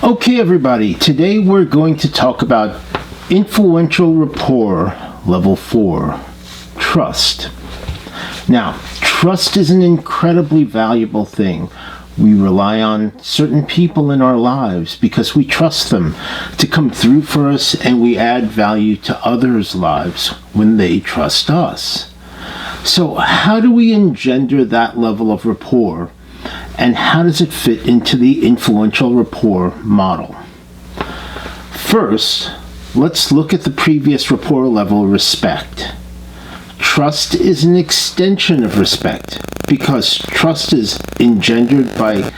Okay, everybody, today we're going to talk about influential rapport level 4, trust. Now, trust is an incredibly valuable thing. We rely on certain people in our lives because we trust them to come through for us, and we add value to others' lives when they trust us. So how do we engender that level of rapport, and how does it fit into the influential rapport model? First, let's look at the previous rapport level, respect. Trust is an extension of respect because trust is engendered by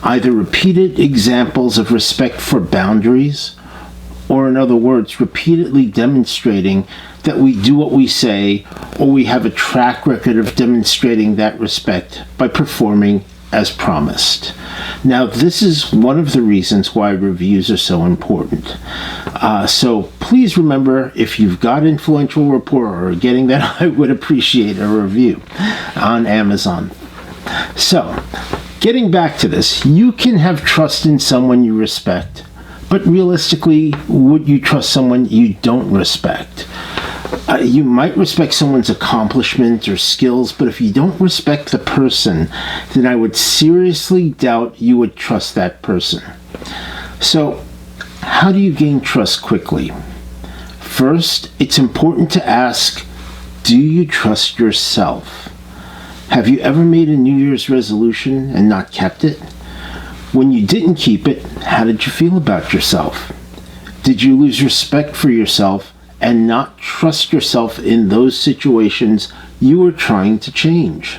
either repeated examples of respect for boundaries, or in other words, repeatedly demonstrating that we do what we say, or we have a track record of demonstrating that respect by performing as promised. Now, this is one of the reasons why reviews are so important. So please remember, if you've got influential rapport or are getting that, I would appreciate a review on Amazon. So, getting back to this, you can have trust in someone you respect, but realistically, would you trust someone you don't respect? You might respect someone's accomplishments or skills, but if you don't respect the person, then I would seriously doubt you would trust that person. So, how do you gain trust quickly? First, it's important to ask, do you trust yourself? Have you ever made a New Year's resolution and not kept it? When you didn't keep it, how did you feel about yourself? Did you lose respect for yourself and not trust yourself in those situations you were trying to change?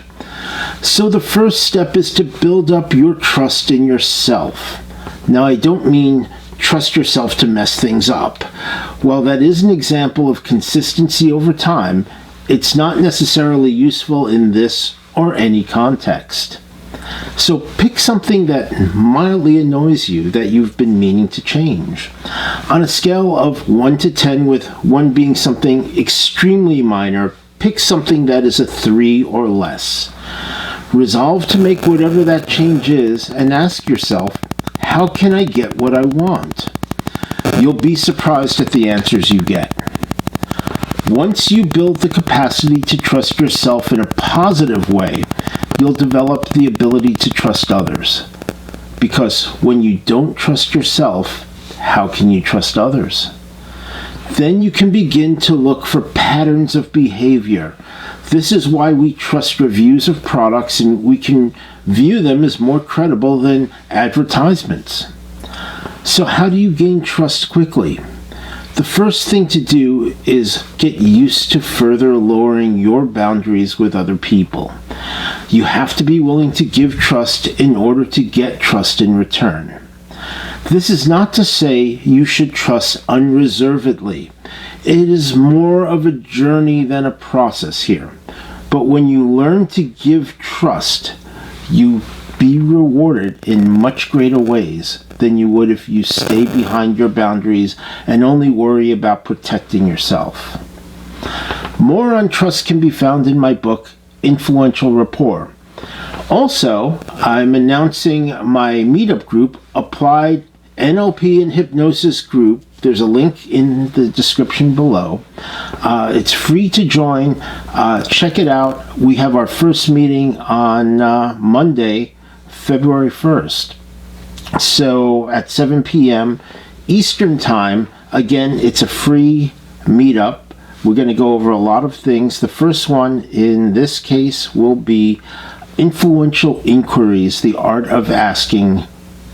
So the first step is to build up your trust in yourself. Now, I don't mean trust yourself to mess things up. While that is an example of consistency over time, it's not necessarily useful in this or any context. So pick something that mildly annoys you that you've been meaning to change. On a scale of 1 to 10, with 1 being something extremely minor, pick something that is a 3 or less. Resolve to make whatever that change is and ask yourself, how can I get what I want? You'll be surprised at the answers you get. Once you build the capacity to trust yourself in a positive way, you'll develop the ability to trust others. Because when you don't trust yourself, how can you trust others? Then you can begin to look for patterns of behavior. This is why we trust reviews of products, and we can view them as more credible than advertisements. So how do you gain trust quickly? The first thing to do is get used to further lowering your boundaries with other people. You have to be willing to give trust in order to get trust in return. This is not to say you should trust unreservedly. It is more of a journey than a process here. But when you learn to give trust, you be rewarded in much greater ways than you would if you stay behind your boundaries and only worry about protecting yourself. More on trust can be found in my book, Influential Rapport. Also, I'm announcing my Meetup group, Applied NLP and Hypnosis Group. There's a link in the description below. It's free to join. Check it out. We have our first meeting on Monday, February 1st. So at 7 p.m. Eastern Time. Again, it's a free meetup. We're going to go over a lot of things. The first one in this case will be influential inquiries, the art of asking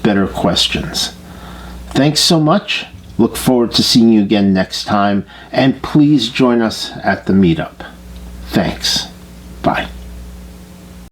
better questions. Thanks so much. Look forward to seeing you again next time, and please join us at the meetup. Thanks. Bye.